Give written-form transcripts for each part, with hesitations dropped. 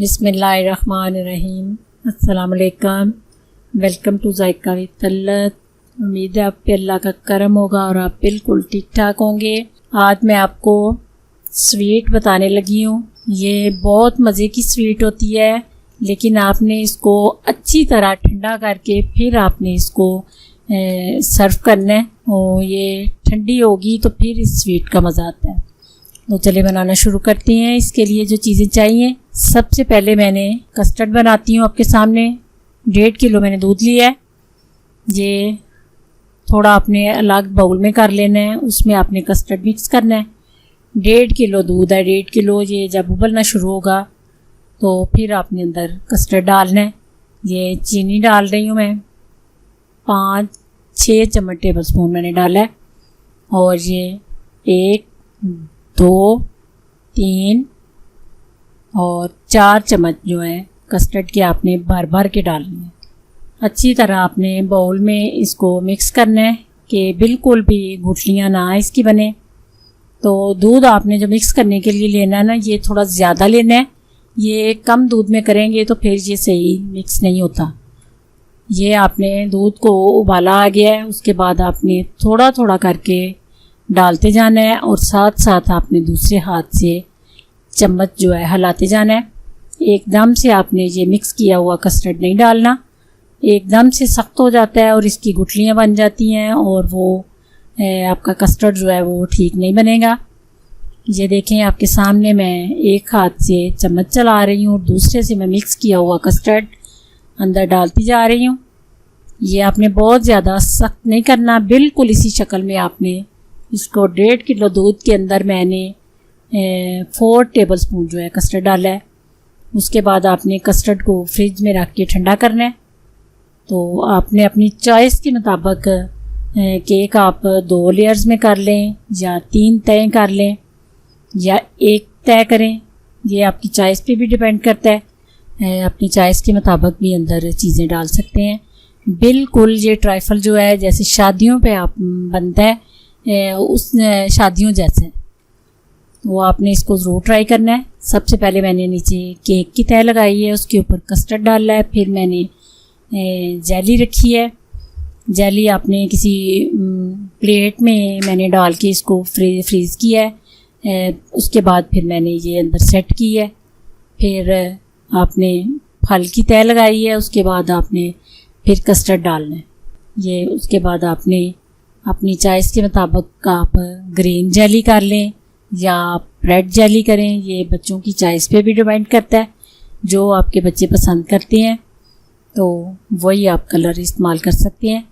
बिस्मिल्लाहिर्रहमानिर्रहीम। अस्सलाम वालेकुम। Welcome to Zaika with Talat. उम्मीद है आप पे अल्लाह का करम होगा और आप बिल्कुल ठीक ठाक होंगे। आज मैं आपको स्वीट बताने लगी हूँ। ये बहुत मज़े की स्वीट होती है, लेकिन आपने इसको अच्छी तरह ठंडा करके फिर आपने इसको सर्व करना है। और ये ठंडी होगी तो फिर इस स्वीट का मज़ा आता है। तो चलिए बनाना शुरू करते हैं। इसके लिए जो चीज़ें चाहिए, सबसे पहले मैंने कस्टर्ड बनाती हूँ आपके सामने। 1.5 किलो मैंने दूध लिया है। ये थोड़ा आपने अलग बाउल में कर लेना है, उसमें आपने कस्टर्ड मिक्स करना है। 1.5 किलो दूध है। 1.5 किलो ये जब उबलना शुरू होगा तो फिर आपने अंदर कस्टर्ड डालना है। ये चीनी डाल रही हूँ मैं, 5-6 चम्मच टेबल स्पून मैंने डाला है। और ये 1, 2, 3 और 4 चम्मच जो है कस्टर्ड के आपने भर भर के डालने हैं। अच्छी तरह आपने बाउल में इसको मिक्स करना है कि बिल्कुल भी गुठलियाँ ना इसकी बने। तो दूध आपने जो मिक्स करने के लिए लेना है ना, ये थोड़ा ज़्यादा लेना है। ये कम दूध में करेंगे तो फिर ये सही मिक्स नहीं होता। ये आपने दूध को उबाला आ गया है, उसके बाद आपने थोड़ा थोड़ा करके डालते जाना है और साथ साथ आपने दूसरे हाथ से चम्मच जो है हिलाते जाना है। एकदम से आपने ये मिक्स किया हुआ कस्टर्ड नहीं डालना, एकदम से सख्त हो जाता है और इसकी गुठलियाँ बन जाती हैं और वो आपका कस्टर्ड जो है वो ठीक नहीं बनेगा। ये देखें आपके सामने मैं एक हाथ से चम्मच चला रही हूँ और दूसरे से मैं मिक्स किया हुआ कस्टर्ड अंदर डालती जा रही हूँ। ये आपने बहुत ज़्यादा सख्त नहीं करना, बिल्कुल इसी शक्ल में आपने इसको 1.5 किलो दूध के अंदर मैंने 4 टेबल स्पून जो है कस्टर्ड डाला है। उसके बाद आपने कस्टर्ड को फ्रिज में रख के ठंडा करना है। तो आपने अपनी चॉइस के मुताबिक केक आप 2 लेयर्स में कर लें या 3 तय कर लें या 1 तय करें। ये आपकी चॉइस पे भी डिपेंड करता है। अपनी चॉइस के मुताबिक भी अंदर चीज़ें डाल सकते हैं। बिल्कुल ये ट्राइफल जो है जैसे शादियों पे आप बनता है उस शादियों जैसे, वो आपने इसको ज़रूर ट्राई करना है। सबसे पहले मैंने नीचे केक की तह लगाई है, उसके ऊपर कस्टर्ड डाला है, फिर मैंने जेली रखी है। जेली आपने किसी प्लेट में मैंने डाल के इसको फ्रीज़ किया है। उसके बाद फिर मैंने ये अंदर सेट की है। फिर आपने फल की तह लगाई है, उसके बाद आपने फिर कस्टर्ड डालना है। ये उसके बाद आपने अपनी चॉइस के मुताबिक आप ग्रीन जेली कर लें या आप रेड जेली करें। ये बच्चों की चॉइस पे भी डिपेंड करता है, जो आपके बच्चे पसंद करते हैं तो वही आप कलर इस्तेमाल कर सकते हैं।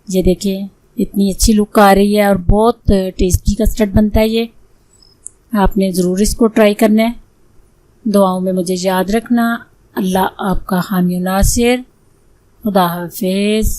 ये देखिए इतनी अच्छी लुक आ रही है और बहुत टेस्टी कस्टर्ड बनता है। ये आपने ज़रूर इसको ट्राई करना है। दुआओं में मुझे याद रखना। अल्लाह आपका हामी नासिर। खुदा हाफिज़।